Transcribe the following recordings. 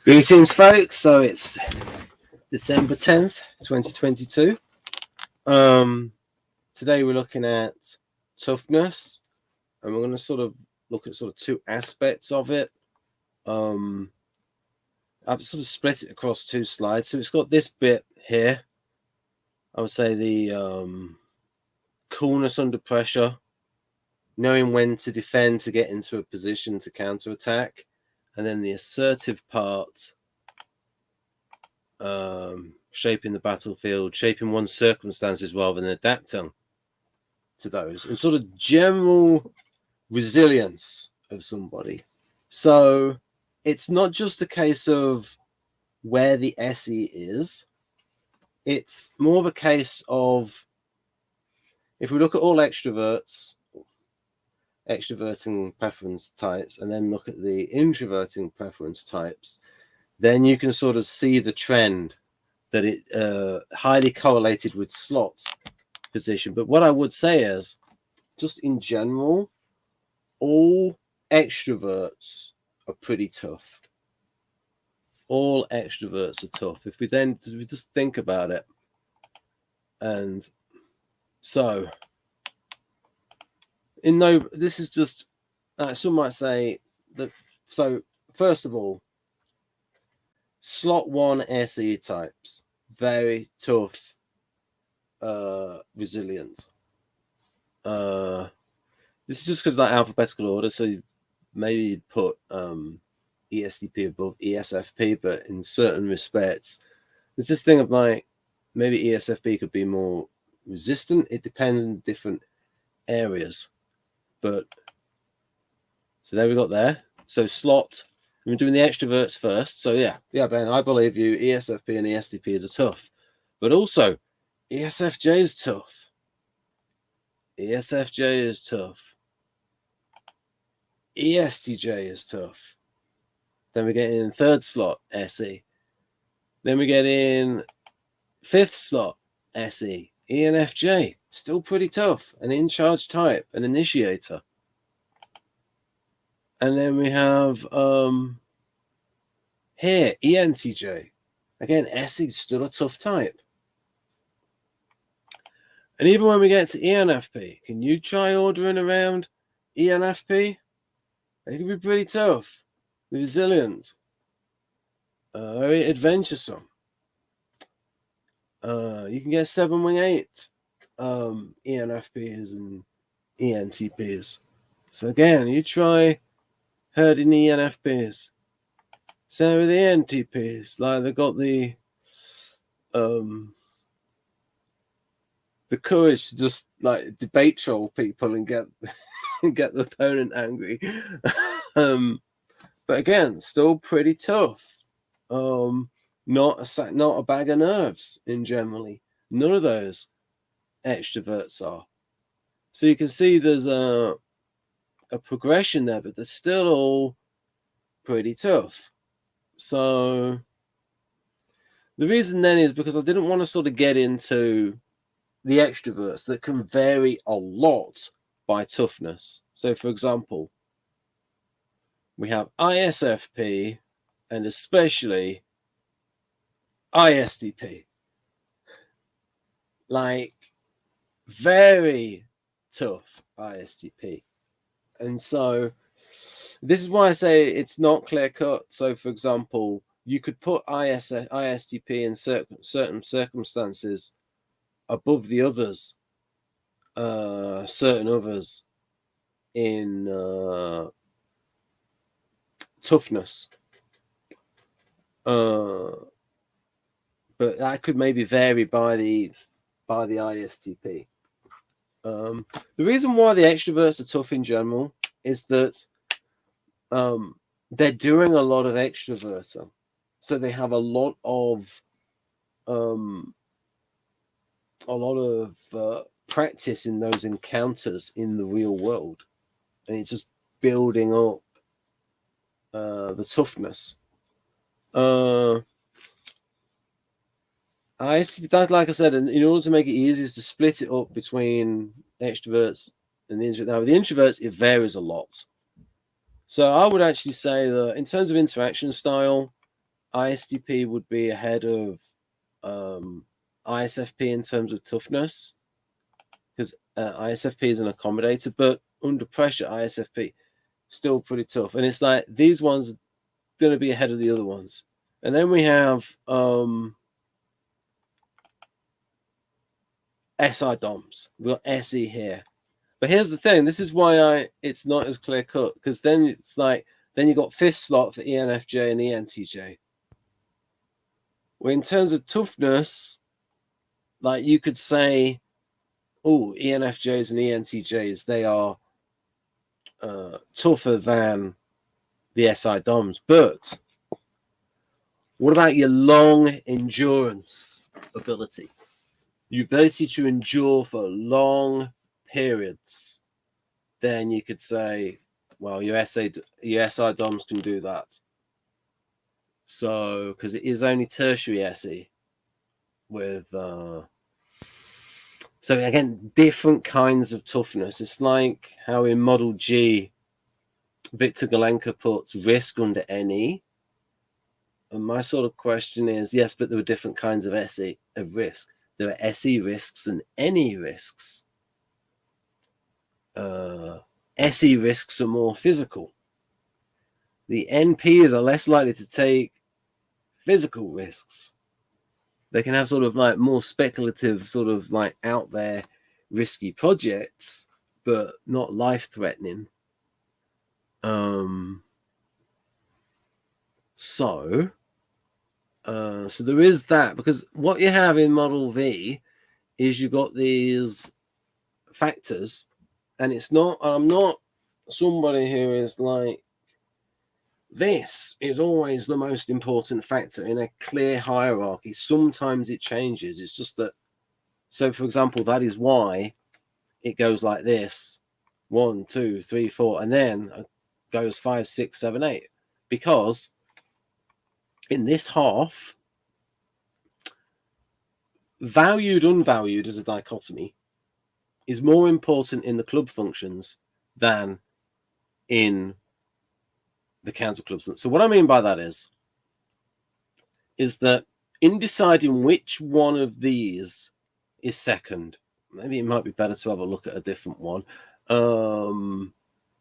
Greetings, folks. So it's December 10th, 2022. Today we're looking at toughness, and we're going to sort of look at two aspects of it. I've sort of split it across two slides. So it's got this bit here. I would say the coolness under pressure, knowing when to defend to get into a position to counterattack, and then the assertive part, shaping the battlefield, shaping one's circumstances rather than adapting to those, and sort of general resilience of somebody. So it's not just a case of where the SE is, it's more of a case of, if we look at all extroverting preference types, and then look at the introverting preference types, then you can sort of see the trend that it highly correlated with slots position. But what I would say is, just in general, all extroverts are pretty tough. All extroverts are tough. If we just think about it. And so, this is just, some might say that, so first of all, slot 1 SE types, very tough, resilient. This is just because of that alphabetical order, so maybe you'd put ESTP above ESFP, but in certain respects, there's this thing of like, maybe ESFP could be more resistant. It depends on different areas. But, so there we got there. So slot, we're doing the extroverts first. So yeah, Ben, I believe you, ESFP and ESTPs are tough. But also, ESFJ is tough. ESFJ is tough. ESTJ is tough. Then we get in third slot, SE. Then we get in fifth slot, SE. ENFJ, still pretty tough. An in-charge type, an initiator. And then we have here, ENTJ. Again, SE, still a tough type. And even when we get to ENFP, can you try ordering around ENFP? They can be pretty tough. Resilient. Very adventuresome. You can get 7-wing-8 ENFPs and ENTPs. So again, you try herding ENFPs. Same with the ENTPs. Like, they got the courage to just like debate troll people and get get the opponent angry. But again, still pretty tough. Not a bag of nerves in generally. None of those extroverts are. So you can see there's a progression there, but they're still all pretty tough. So the reason then is because I didn't want to sort of get into the extroverts that can vary a lot by toughness. So for example, we have ISFP and especially ISTP. Like, very tough ISTP. And so this is why I say it's not clear cut. So for example, you could put ISTP in certain circumstances above the others, certain others in toughness. But that could maybe vary by the ISTP. The reason why the extroverts are tough in general is that they're doing a lot of extroverting, so they have a lot of practice in those encounters in the real world, and it's just building up the toughness. Like I said, in order to make it easier, is to split it up between extroverts and the introverts. Now, with the introverts, it varies a lot. So I would actually say that in terms of interaction style, ISTP would be ahead of ISFP in terms of toughness, because ISFP is an accommodator, but under pressure, ISFP still pretty tough. And it's like these ones are going to be ahead of the other ones. And then we have SI DOMs. We've got SE here. But here's the thing. This is why it's not as clear cut, because then it's like, then you got fifth slot for ENFJ and ENTJ. Well, in terms of toughness, like you could say, oh, ENFJs and ENTJs, they are tougher than the SI DOMs. But what about your long endurance ability? Your ability to endure for long periods. Then you could say, well, your SI DOMs can do that. So, because it is only tertiary SE with, so again, different kinds of toughness. It's like how in Model G, Victor Galenka puts risk under NE. And my sort of question is, yes, but there were different kinds of SE of risk. There are SE risks and NE risks. SE risks are more physical. The NPs are less likely to take physical risks. They can have sort of like more speculative, sort of like out there risky projects, but not life-threatening. So there is that, because what you have in Model V is you've got these factors, and it's not, I'm not somebody who is like, this is always the most important factor in a clear hierarchy. Sometimes it changes. It's just that, so for example, that is why it goes like this: 1, 2, 3, 4, and then it goes 5, 6, 7, 8. Because in this half, valued, unvalued as a dichotomy is more important in the club functions than in the counter clubs. So what I mean by that is that in deciding which one of these is second, maybe it might be better to have a look at a different one.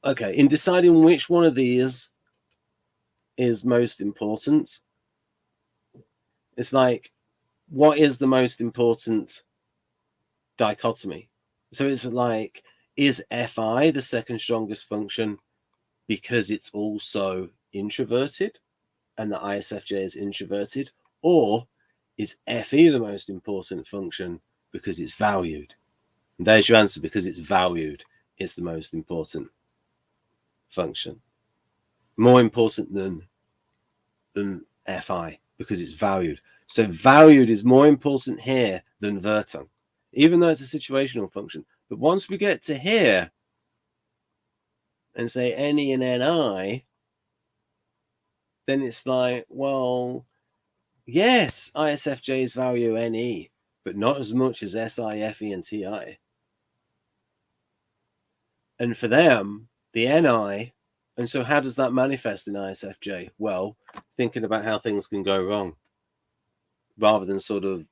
Okay, in deciding which one of these is most important, it's like, what is the most important dichotomy? So it's like, is FI the second strongest function because it's also introverted and the ISFJ is introverted? Or is FE the most important function because it's valued? And there's your answer: because it's valued, it's the most important function. More important than FI, because it's valued. So valued is more important here than verting, even though it's a situational function. But once we get to here and say NE and NI, then it's like, well, yes, ISFJs value NE, but not as much as SI, FE, and TI. And for them, the NI, and so how does that manifest in ISFJ? Well, thinking about how things can go wrong, rather than sort of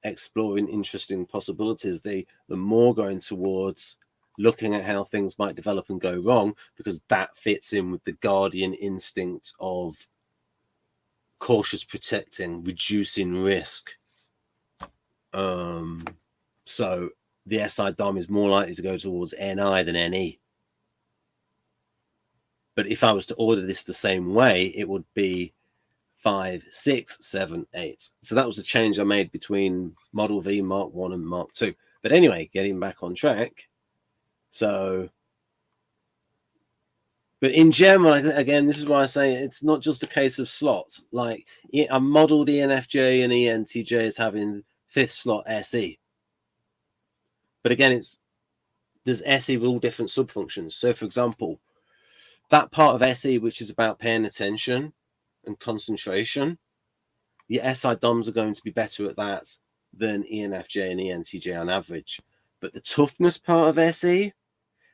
exploring interesting possibilities, they're more going towards looking at how things might develop and go wrong, because that fits in with the guardian instinct of cautious protecting, reducing risk. So the SI DOM is more likely to go towards NI than NE. But if I was to order this the same way, it would be 5, 6, 7, 8. So that was the change I made between Model V, Mark 1, and Mark 2. But anyway, getting back on track. So, but in general, again, this is why I say it's not just a case of slots. Like, I modeled ENFJ and ENTJ as having fifth slot SE. But again, there's SE with all different subfunctions. So, for example, that part of SE which is about paying attention and concentration, the SI DOMs are going to be better at that than ENFJ and ENTJ on average. But the toughness part of SE,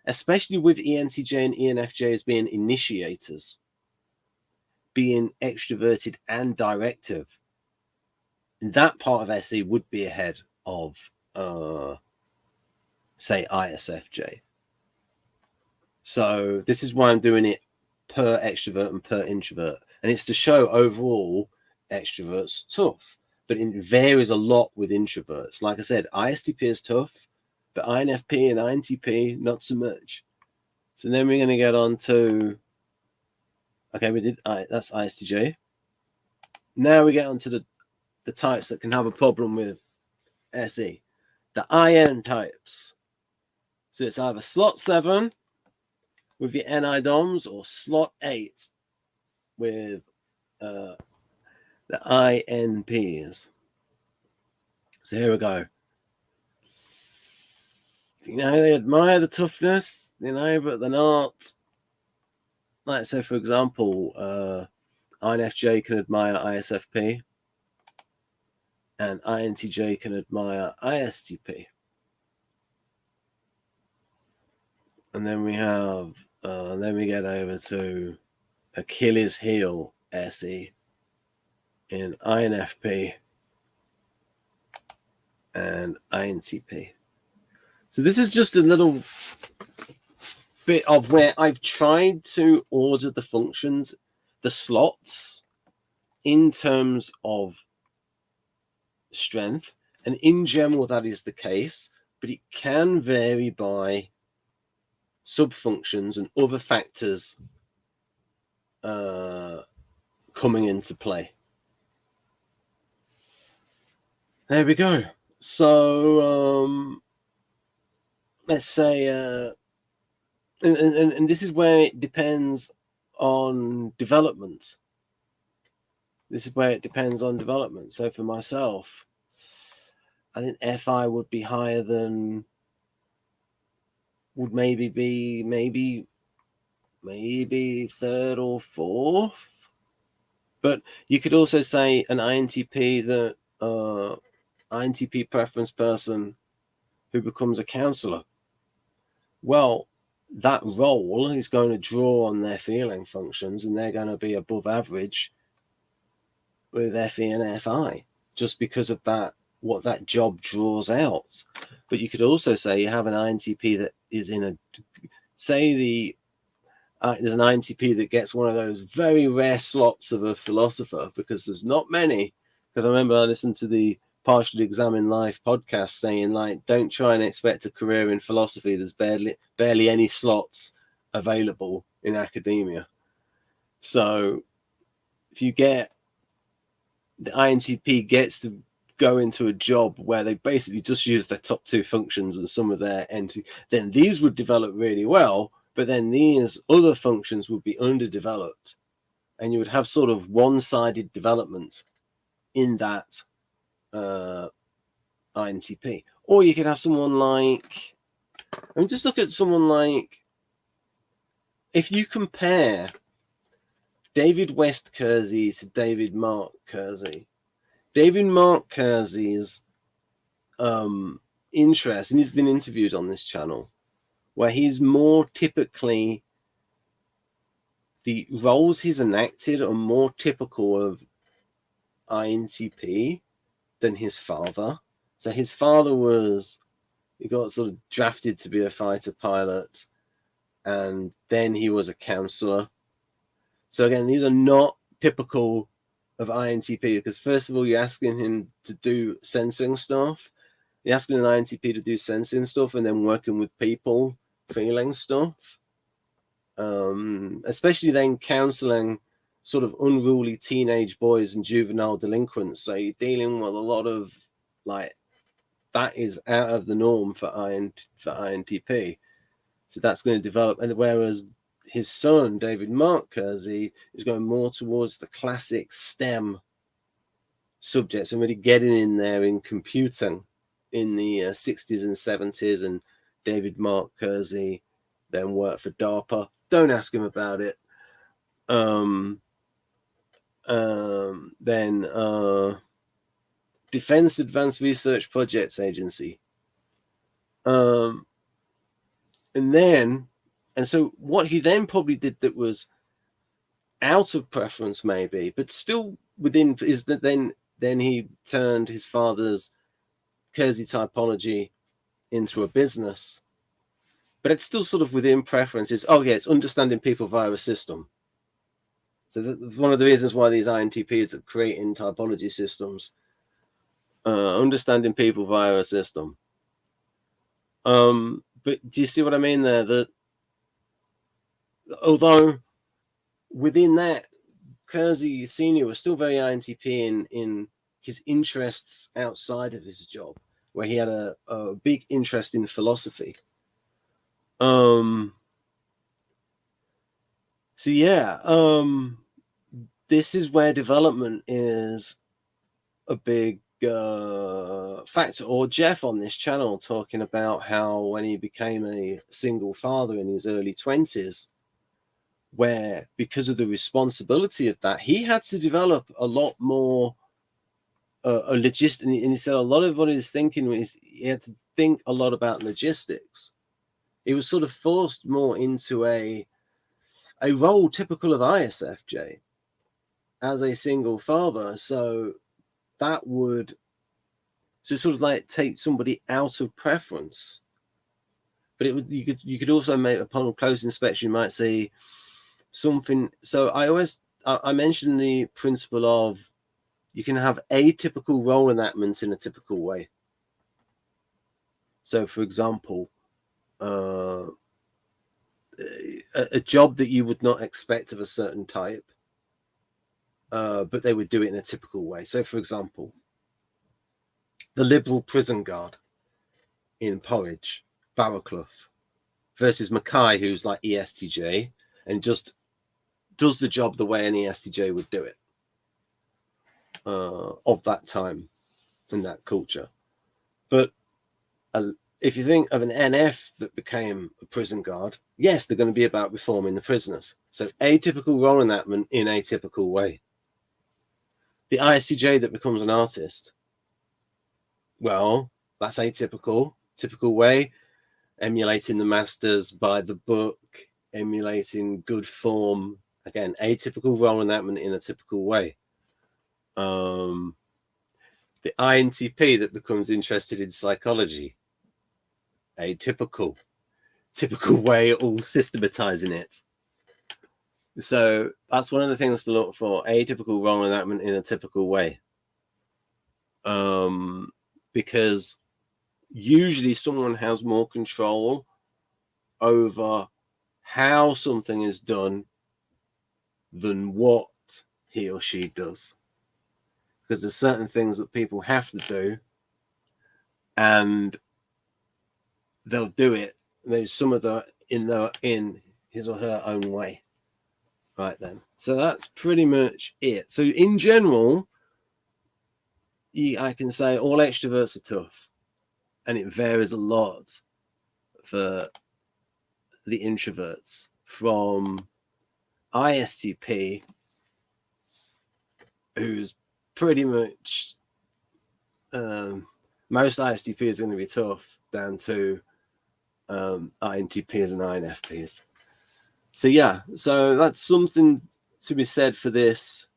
especially with ENTJ and ENFJ as being initiators, being extroverted and directive, that part of SE would be ahead of, say, ISFJ. So this is why I'm doing it per extrovert and per introvert. And it's to show overall extroverts tough, but it varies a lot with introverts. Like I said, ISTP is tough, but INFP and INTP, not so much. So then we're going to get on to, okay, we did, that's ISTJ. Now we get on to the types that can have a problem with SE, the IN types. So it's either slot 7 with your NI-DOMs or slot 8 with the INPs. So here we go. You know, they admire the toughness, you know, but they're not. Like, so for example, INFJ can admire ISFP, and INTJ can admire ISTP. And then we have, then we get over to Achilles heel SE in INFP and INTP. So this is just a little bit of where I've tried to order the functions, the slots, in terms of strength. And in general, that is the case, but it can vary by subfunctions and other factors coming into play. There we go. So let's say, and this is where it depends on development. This is where it depends on development. So for myself, I think FI would be higher than, would maybe be maybe third or fourth. But you could also say an INTP, that INTP preference person who becomes a counselor. Well, that role is going to draw on their feeling functions, and they're going to be above average with FE and FI, just because of that, what that job draws out. But you could also say you have an INTP that is in a, say there's an INTP that gets one of those very rare slots of a philosopher, because there's not many. Because I remember I listened to the Partially Examined Life podcast saying, like, don't try and expect a career in philosophy. There's barely any slots available in academia. So if you get, the INTP gets to go into a job where they basically just use their top 2 functions and some of their entity, then these would develop really well, but then these other functions would be underdeveloped, and you would have sort of one-sided development in that INTP. Or you could have someone like, I mean, just look at someone like, if you compare David West Kersey to David Mark Kersey, David Mark Kersey's interest, and he's been interviewed on this channel, where he's more typically, the roles he's enacted are more typical of INTP than his father. So his father he got sort of drafted to be a fighter pilot, and then he was a counselor. So again, these are not typical of INTP, because first of all, you're asking him to do sensing stuff. You're asking an INTP to do sensing stuff and then working with people, feeling stuff. Especially then counseling sort of unruly teenage boys and juvenile delinquents. So you're dealing with a lot of, like, that is out of the norm for INTP. So that's going to develop. And whereas his son, David Mark Kersey, is going more towards the classic STEM subjects and really getting in there in computing in the 60s and 70s. And David Mark Kersey then worked for DARPA. Don't ask him about it. Then Defense Advanced Research Projects Agency. And so what he then probably did that was out of preference maybe, but still within, is that then he turned his father's Kersey typology into a business, but it's still sort of within preferences. Oh yeah, it's understanding people via a system. So one of the reasons why these INTPs are creating typology systems, understanding people via a system. But do you see what I mean there? That although within that, Kersey Senior was still very INTP in his interests outside of his job, where he had a big interest in philosophy. So yeah, this is where development is a big factor. Or Jeff on this channel talking about how when he became a single father in his early 20s, where because of the responsibility of that, he had to develop a lot more a logist, and he said a lot of what he was thinking was he had to think a lot about logistics. He was sort of forced more into a role typical of ISFJ as a single father. So that would sort of like take somebody out of preference. But it would, you could also make, upon close inspection, you might see something. So I mentioned the principle of you can have atypical role enactment in a typical way. So, for example, a job that you would not expect of a certain type, but they would do it in a typical way. So, for example, the Liberal prison guard in Porridge, Barrowclough, versus Mackay, who's like ESTJ and just does the job the way an ESTJ would do it, of that time in that culture. But if you think of an NF that became a prison guard, yes, they're going to be about reforming the prisoners. So atypical role enactment in a typical way. The ISTJ that becomes an artist, well, that's atypical, typical way, emulating the masters by the book, emulating good form. Again, atypical role enactment in a typical way. The INTP that becomes interested in psychology, atypical, typical way, all systematizing it. So that's one of the things to look for, atypical role enactment in a typical way. Because usually someone has more control over how something is done than what he or she does. Because there's certain things that people have to do and they'll do it. There's some of the in his or her own way. Right then. So that's pretty much it. So in general, I can say all extroverts are tough. And it varies a lot for the introverts, from ISTP, who's pretty much most ISTPs are going to be tough, down to INTPs and INFPs. So yeah, so that's something to be said for this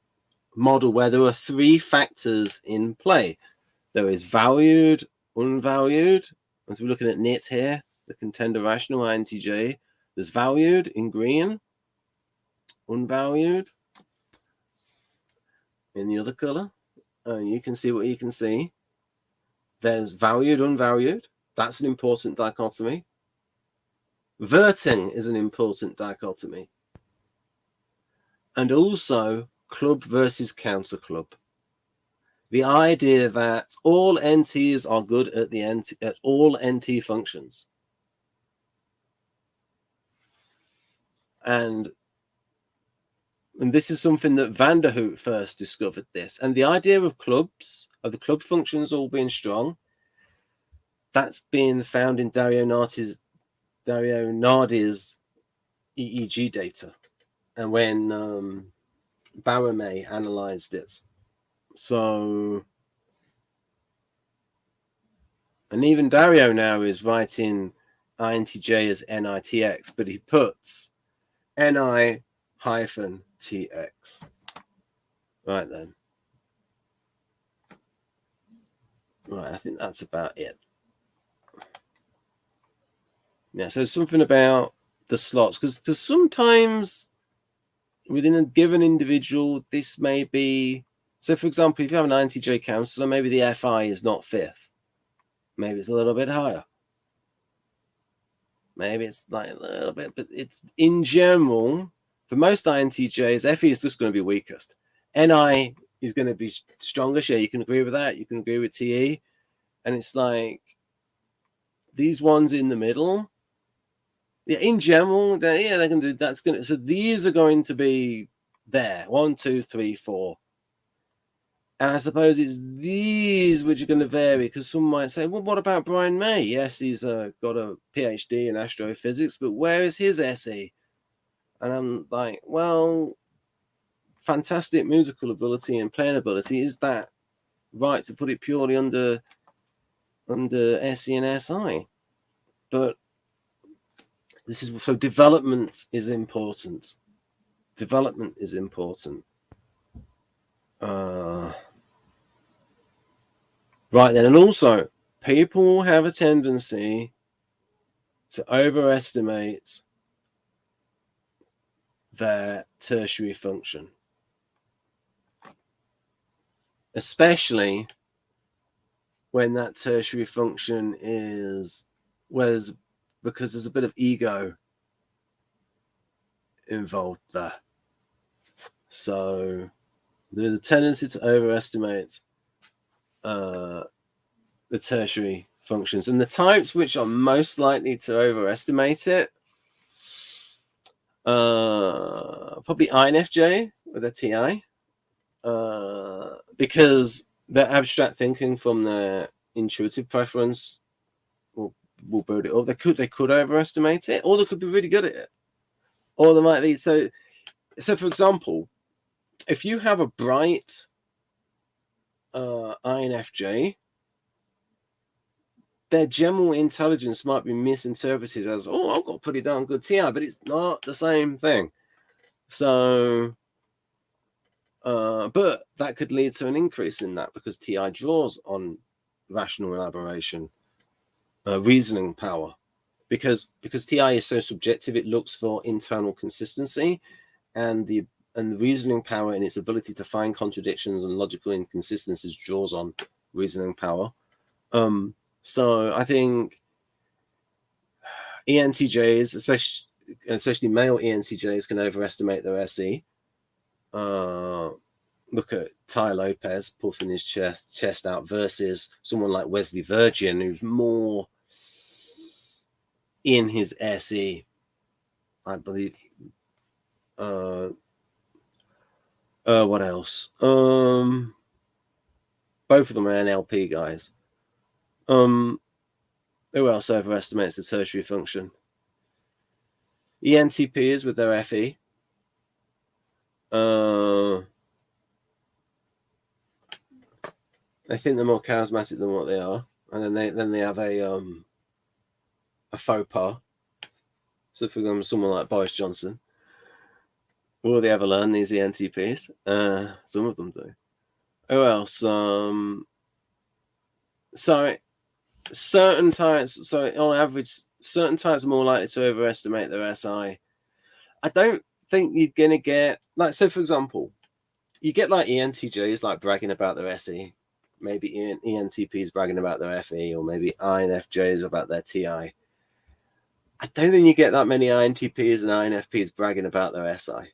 model, where there are three factors in play. There is valued, unvalued, as we're looking at NIT here, the contender rational INTJ. There's valued in green, unvalued in the other color. You can see what you can see. There's valued, unvalued. That's an important dichotomy. Verting is an important dichotomy. And also club versus counter club. The idea that all NTs are good at all NT functions. And this is something that Van der Hout first discovered this. And the idea of clubs, of the club functions all being strong, that's been found in Dario Nardi's EEG data. And when Barame analyzed it. So, and even Dario now is writing INTJ as NITX, but he puts NI hyphen TX. Right then. Right, I think that's about it. Yeah, so something about the slots, because sometimes within a given individual, this may be, so for example, if you have an INTJ counselor, maybe the FI is not 5th. Maybe it's a little bit higher. Maybe it's like a little bit, but it's in general, for most INTJs, FE is just going to be weakest. NI is going to be strongest. Yeah, you can agree with that. You can agree with TE. And it's like these ones in the middle, yeah, in general, they're going to do that's going to, so these are going to be there 1, 2, 3, 4. And I suppose it's these which are going to vary, because some might say, well, what about Brian May? Yes, he's got a PhD in astrophysics, but where is his SE? And I'm like, well, fantastic musical ability and playing ability. Is that right to put it purely under SE and SI? But this is, so development is important. Development is important. Right then, and also people have a tendency to overestimate their tertiary function, especially when that tertiary function is because there's a bit of ego involved there. So there's a tendency to overestimate the tertiary functions, and the types which are most likely to overestimate it, probably INFJ with a TI, because their abstract thinking from their intuitive preference will build it up. They could overestimate it, or they could be really good at it, or they might be. So for example, if you have a bright INFJ, their general intelligence might be misinterpreted as, oh, I've got a pretty darn good TI, but it's not the same thing. So, but that could lead to an increase in that, because TI draws on rational elaboration, reasoning power, because TI is so subjective. It looks for internal consistency, and the reasoning power in its ability to find contradictions and logical inconsistencies draws on reasoning power. So I think ENTJs, especially male ENTJs, can overestimate their SE. Look at Ty Lopez puffing his chest out versus someone like Wesley Virgin, who's more in his SE, I believe. What else? Both of them are NLP guys. Who else overestimates the tertiary function? ENTPs with their FE. I think they're more charismatic than what they are, and then they have a faux pas. So for example, someone like Boris Johnson, will they ever learn these ENTPs? Some of them do. Who else? So certain types. So on average, certain types are more likely to overestimate their SI. I don't think you're gonna get, like, so for example, you get like ENTJs like bragging about their SE, maybe ENTPs bragging about their FE, or maybe INFJs about their TI. I don't think you get that many INTPs and INFPs bragging about their SI.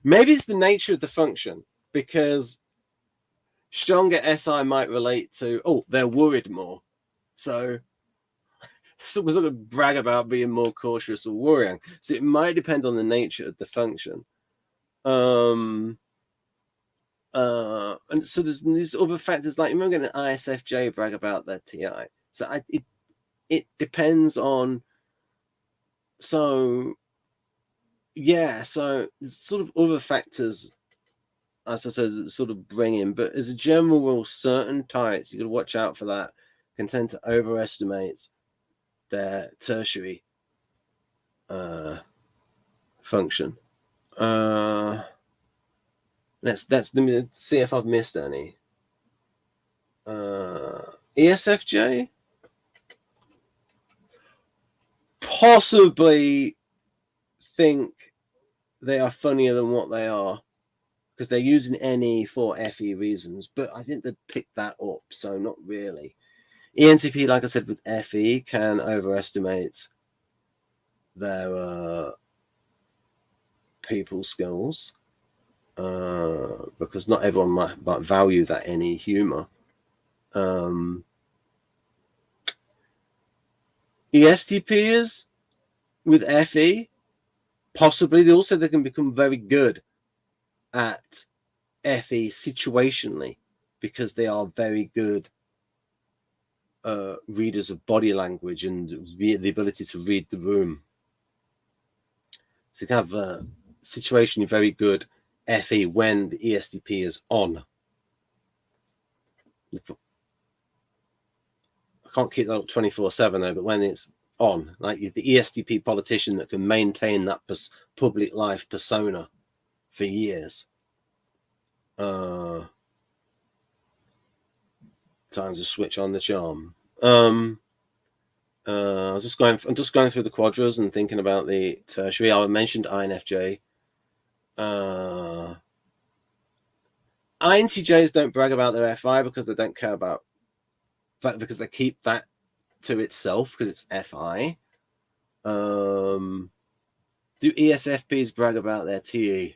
Maybe it's the nature of the function, because stronger SI might relate to, oh, they're worried more. So we're sort of brag about being more cautious or worrying. So it might depend on the nature of the function. And so there's these other factors, like you're going to ISFJ brag about their TI. So it depends on. So yeah, so there's sort of other factors, as I said, that sort of bring in. But as a general rule, certain types, you got to watch out for that, can tend to overestimate their tertiary function. Let me see if I've missed any. ESFJ? Possibly think they are funnier than what they are because they're using NE for FE reasons, but I think they'd pick that up, so not really. ENTP, like I said, with FE can overestimate their people skills because not everyone might value that NE humor. ESTPers with FE, possibly they can become very good at FE situationally because they are very good readers of body language and the ability to read the room. So you can have a situationally very good FE when the ESTP is on. I can't keep that up 24/7 though, but when it's on, like the ESTP politician that can maintain that public life persona for years. Time to switch on the charm. I'm just going through the quadras and thinking about the tertiary. I mentioned INFJ. INTJs don't brag about their FI because they don't care about that, because they keep that to itself because it's FI. Do ESFPs brag about their TE?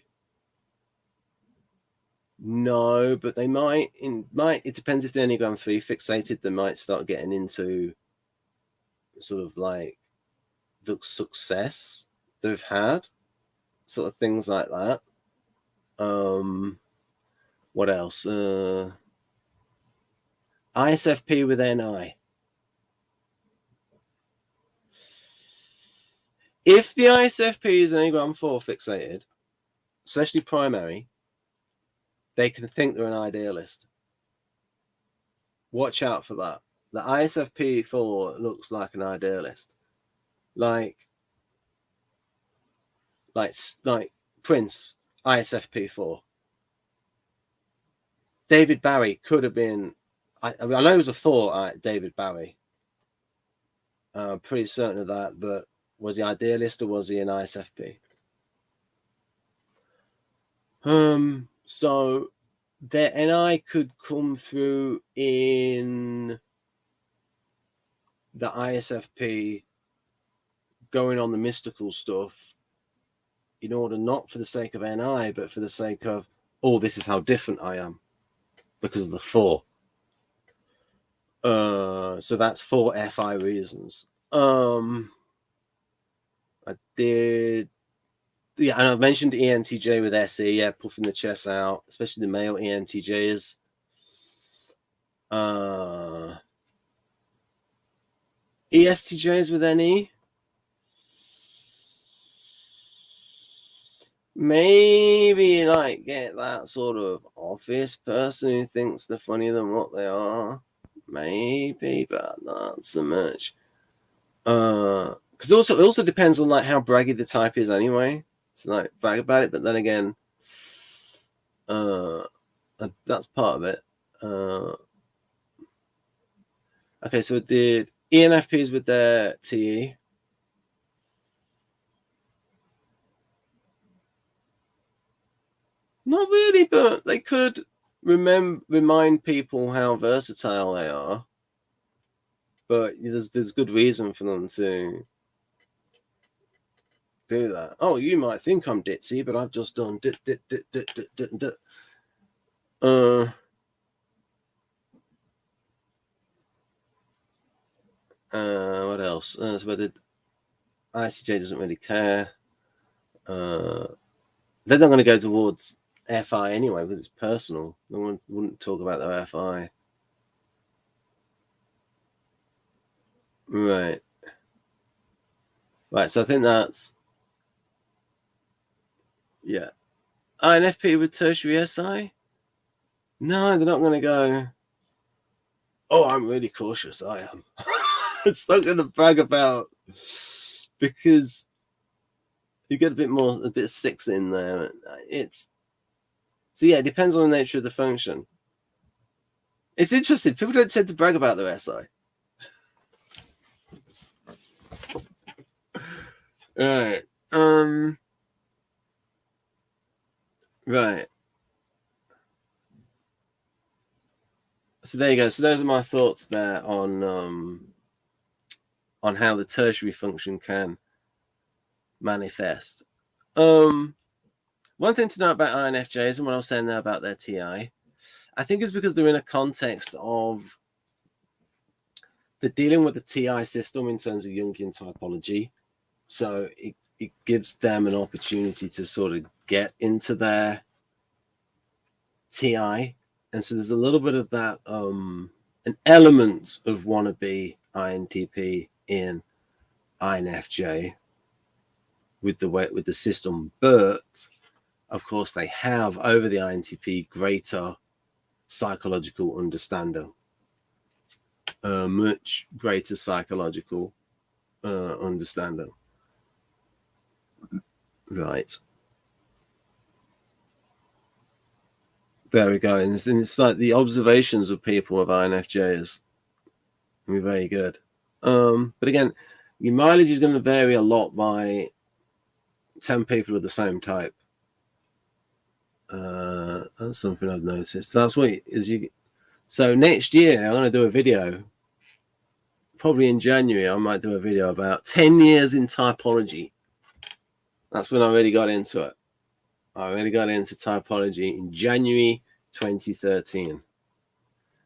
No, but they might. It depends if the Enneagram 3 fixated. They might start getting into sort of like the success they've had, sort of things like that. What else? ISFP with NI. If the ISFP is Enneagram 4 fixated, especially primary, they can think they're an idealist. Watch out for that. The ISFP 4 looks like an idealist. Like Prince, ISFP 4. David Bowie could have been, I know he was a 4, David Bowie. I'm pretty certain of that, but was he idealist or was he an ISFP? So their NI could come through in the ISFP going on the mystical stuff in order not for the sake of NI, but for the sake of, oh, this is how different I am because of the 4. So that's 4 FI reasons. I did, yeah, and I've mentioned ENTJ with SE, yeah, puffing the chest out, especially the male ENTJs. ESTJs with NE, maybe like get that sort of office person who thinks they're funnier than what they are. Maybe, but not so much. Because it also depends on like how braggy the type is anyway. To like brag about it, but then again, that's part of it. Okay, so it did ENFPs with their TE. Not really, but they could remind people how versatile they are. But there's good reason for them to do that. Oh, you might think I'm ditzy, but I've just done dit. What else? So the ICJ doesn't really care. They're not going to go towards FI anyway because it's personal. No one wouldn't talk about their FI. Right. So I think that's, yeah. INFP with tertiary SI? No, they're not going to go, oh, I'm really cautious. I am. It's not going to brag about, because You get a bit 6 in there. So yeah, it depends on the nature of the function. It's interesting. People don't tend to brag about their SI. Right. Right. So there you go. So those are my thoughts there on how the tertiary function can manifest. One thing to note about INFJs and what I was saying there about their TI, I think it's because they're in a context of they're dealing with the TI system in terms of Jungian typology. So it gives them an opportunity to sort of get into their TI. And so there's a little bit of that, an element of wannabe INTP in INFJ with the system, but of course they have over the INTP greater psychological understanding, much greater psychological understanding. Right. There we go. And it's like the observations of people of INFJs can be very good. But again, your mileage is going to vary a lot by 10 people of the same type. That's something I've noticed. That's what is you. So next year I'm going to do a video. Probably in January I might do a video about 10 years in typology. That's when I really got into it. I really got into typology in January 2013.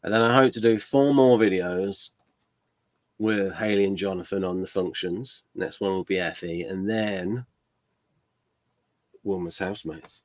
And then I hope to do 4 more videos with Haley and Jonathan on the functions. Next one will be FE, and then Wilma's housemates.